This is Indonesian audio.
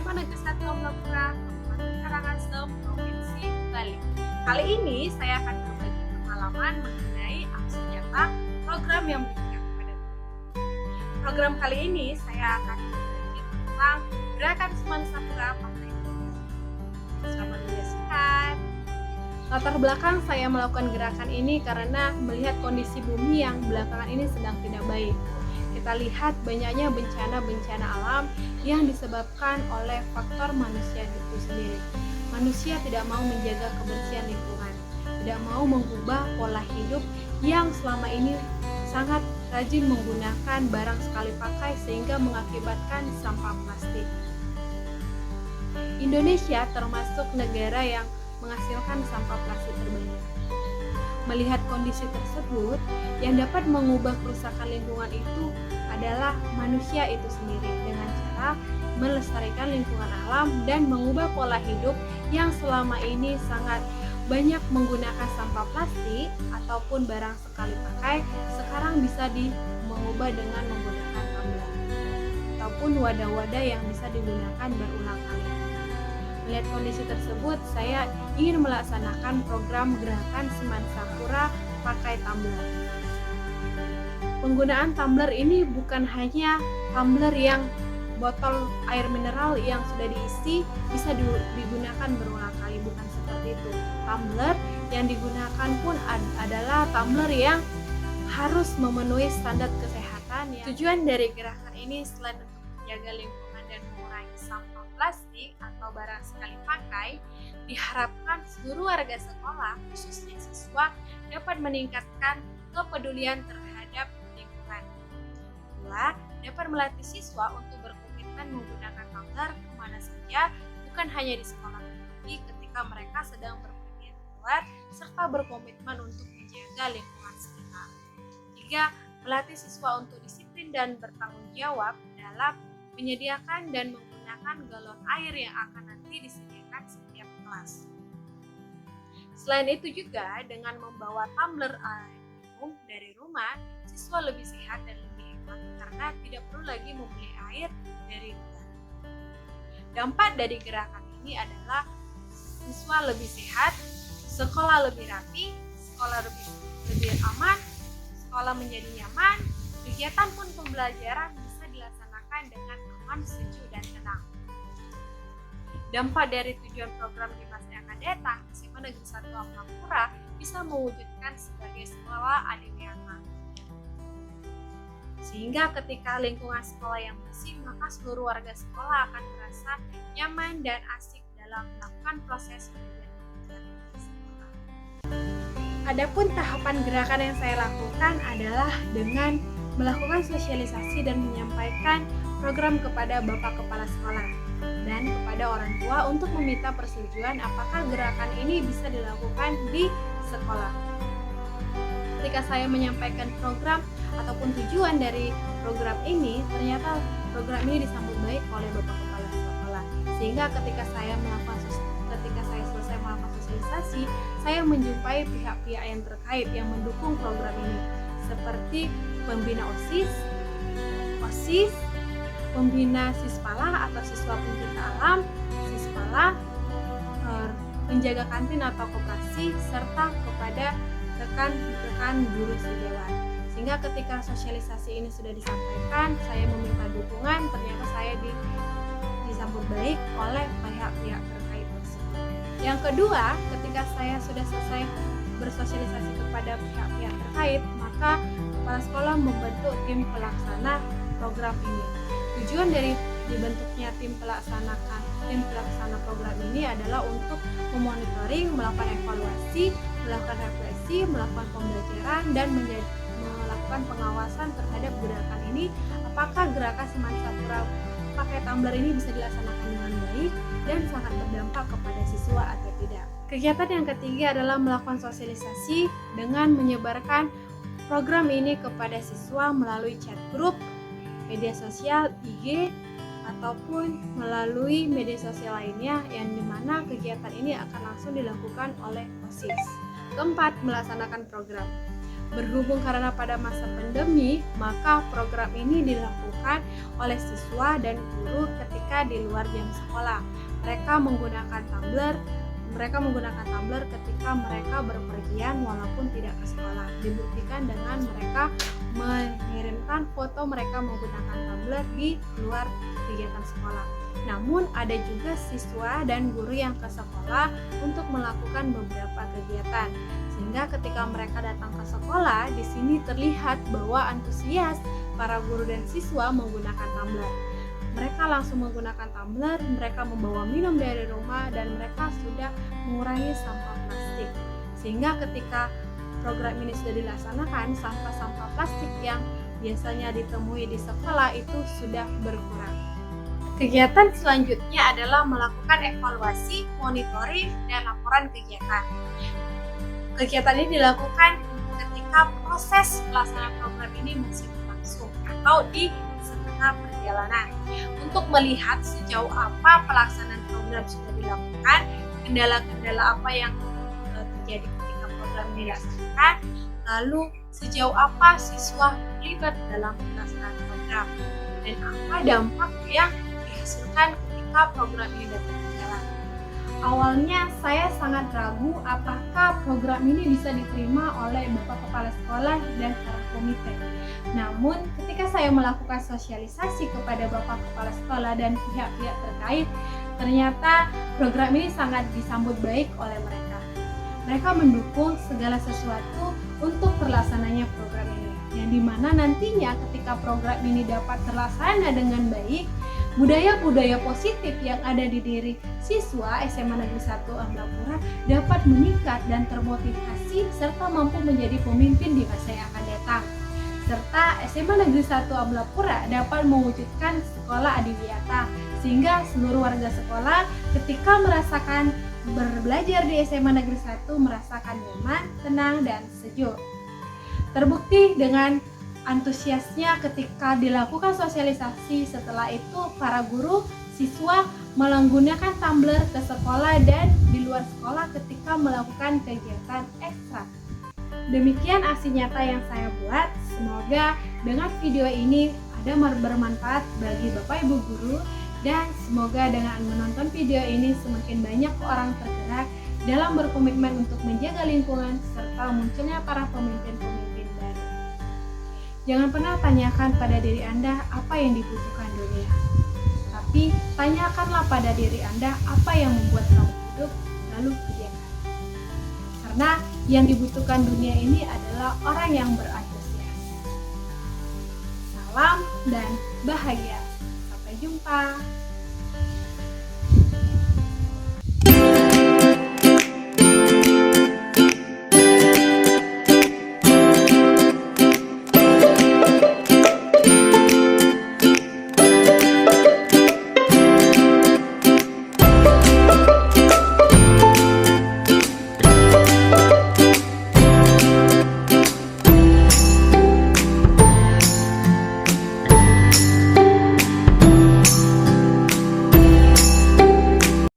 SMA Negeri 1 Amlapura, Kabupaten Karangasem, Provinsi Bali. Kali ini saya akan berbagi pengalaman mengenai aksi nyata program yang berdampak kepada guru. Program kali ini saya akan berbagi tentang Gerakan Semansapura Partai Demokrasi. Selamat menyaksikan. Latar belakang saya melakukan gerakan ini karena melihat kondisi bumi yang belakangan ini sedang tidak baik. Kita lihat banyaknya bencana-bencana alam yang disebabkan oleh faktor manusia itu sendiri. Manusia tidak mau menjaga kebersihan lingkungan, tidak mau mengubah pola hidup yang selama ini sangat rajin menggunakan barang sekali pakai sehingga mengakibatkan sampah plastik. Indonesia termasuk negara yang menghasilkan sampah plastik terbanyak. Melihat kondisi tersebut, yang dapat mengubah kerusakan lingkungan itu adalah manusia itu sendiri dengan cara melestarikan lingkungan alam dan mengubah pola hidup yang selama ini sangat banyak menggunakan sampah plastik ataupun barang sekali pakai, sekarang bisa mengubah dengan menggunakan tumbler ataupun wadah-wadah yang bisa digunakan berulang kali. Melihat kondisi tersebut, saya ingin melaksanakan program Gerakan Semansapura pakai tumbler. Penggunaan tumbler ini bukan hanya tumbler yang botol air mineral yang sudah diisi bisa digunakan berulang kali, bukan seperti itu. Tumbler yang digunakan pun adalah tumbler yang harus memenuhi standar kesehatan. Tujuan dari gerakan ini selain untuk menjaga lingkungan dan mengurangi sampah plastik atau barang sekali pakai, diharapkan seluruh warga sekolah, khususnya siswa, dapat meningkatkan kepedulian terhadap lingkungan. Pula, dapat melatih siswa untuk berkomitmen menggunakan tumbler kemana saja, bukan hanya di sekolah, tetapi ketika mereka sedang berpergian keluar, serta berkomitmen untuk menjaga lingkungan sekitar. 3. Melatih siswa untuk disiplin dan bertanggung jawab dalam menyediakan dan menggunakan galon air yang akan nanti disediakan setiap kelas. Selain itu juga dengan membawa tumbler air minum dari rumah, siswa lebih sehat dan lebih hemat karena tidak perlu lagi membeli air dari luar. Dampak dari gerakan ini adalah siswa lebih sehat, sekolah lebih rapi, sekolah lebih aman, sekolah menjadi nyaman, kegiatan pun pembelajaran bisa dilaksanakan dengan aman, sejuk, dan tenang. Dampak dari tujuan program di masa yang akan datang, SMA Negeri 1 Amlapura bisa mewujudkan sebagai sekolah adil yang makmur. Sehingga ketika lingkungan sekolah yang bersih, maka seluruh warga sekolah akan merasa nyaman dan asik dalam melakukan proses belajar di sekolah. Adapun tahapan gerakan yang saya lakukan adalah dengan melakukan sosialisasi dan menyampaikan program kepada Bapak Kepala Sekolah dan kepada orang tua untuk meminta persetujuan apakah gerakan ini bisa dilakukan di sekolah. Ketika saya menyampaikan program ataupun tujuan dari program ini, ternyata program ini disambut baik oleh Bapak Kepala Sekolah. Sehingga ketika saya selesai melakukan sosialisasi, saya menjumpai pihak-pihak yang terkait yang mendukung program ini, seperti pembina OSIS, pembina Sispala atau siswa pencinta alam, Sispala, penjaga kantin atau koperasi, serta kepada rekan-rekan guru sejawat. Sehingga ketika sosialisasi ini sudah disampaikan, saya meminta dukungan, ternyata saya disambut baik oleh pihak-pihak terkait tersebut. Yang kedua, ketika saya sudah selesai bersosialisasi kepada pihak-pihak terkait, maka kepala sekolah membentuk tim pelaksana program ini. Tujuan dari dibentuknya tim pelaksana program ini adalah untuk memonitoring, melakukan evaluasi, melakukan refleksi, melakukan pembelajaran, dan melakukan pengawasan terhadap gerakan ini. Apakah gerakan Semansapura pakai tumbler ini bisa dilaksanakan dengan baik dan sangat berdampak kepada siswa atau tidak. Kegiatan yang ketiga adalah melakukan sosialisasi dengan menyebarkan program ini kepada siswa melalui chat grup, media sosial, IG, ataupun melalui media sosial lainnya yang dimana kegiatan ini akan langsung dilakukan oleh OSIS. Keempat, melaksanakan program. Berhubung karena pada masa pandemi, maka program ini dilakukan oleh siswa dan guru ketika di luar jam sekolah. Mereka menggunakan tumbler ketika mereka berpergian walaupun tidak ke sekolah. Dibuktikan dengan mereka mengirimkan foto mereka menggunakan tumbler di luar kegiatan sekolah. Namun ada juga siswa dan guru yang ke sekolah untuk melakukan beberapa kegiatan. Sehingga ketika mereka datang ke sekolah, di sini terlihat bahwa antusias para guru dan siswa menggunakan tumbler. Mereka langsung menggunakan tumbler, mereka membawa minum dari rumah, dan mereka sudah mengurangi sampah plastik. Sehingga ketika program ini sudah dilaksanakan, sampah-sampah plastik yang biasanya ditemui di sekolah itu sudah berkurang. Kegiatan selanjutnya adalah melakukan evaluasi, monitoring, dan laporan kegiatan. Kegiatan ini dilakukan ketika proses pelaksanaan program ini masih berlangsung atau di setengah perjalanan untuk melihat sejauh apa pelaksanaan program sudah dilakukan, kendala-kendala apa yang terjadi ketika program ini dilaksanakan, lalu sejauh apa siswa terlibat dalam pelaksanaan program, dan apa dampak yang dihasilkan ketika program ini dapat berjalan. Awalnya saya sangat ragu apakah program ini bisa diterima oleh Bapak Kepala Sekolah dan para komite. Namun ketika saya melakukan sosialisasi kepada Bapak Kepala Sekolah dan pihak-pihak terkait, ternyata program ini sangat disambut baik oleh mereka. Mereka mendukung segala sesuatu untuk terlaksananya program ini, yang dimana nantinya ketika program ini dapat terlaksana dengan baik, budaya-budaya positif yang ada di diri siswa SMA Negeri 1 Amblapura dapat meningkat dan termotivasi serta mampu menjadi pemimpin di masa yang akan datang. Serta SMA Negeri 1 Amblapura dapat mewujudkan sekolah adiwiyata, sehingga seluruh warga sekolah ketika merasakan berbelajar di SMA Negeri 1 merasakan nyaman, tenang, dan sejuk. Terbukti dengan antusiasnya ketika dilakukan sosialisasi, setelah itu para guru, siswa menggunakan tumbler ke sekolah dan di luar sekolah ketika melakukan kegiatan ekstra. Demikian aksi nyata yang saya buat. Semoga dengan video ini ada bermanfaat bagi Bapak Ibu guru, dan semoga dengan menonton video ini semakin banyak orang tergerak dalam berkomitmen untuk menjaga lingkungan serta munculnya para pemimpin-pemimpin baru. Jangan pernah tanyakan pada diri Anda apa yang dibutuhkan dunia, tapi tanyakanlah pada diri Anda apa yang membuat kamu hidup, lalu kerjakan. Karena yang dibutuhkan dunia ini adalah orang yang berantusias. Salam dan bahagia. Sampai jumpa.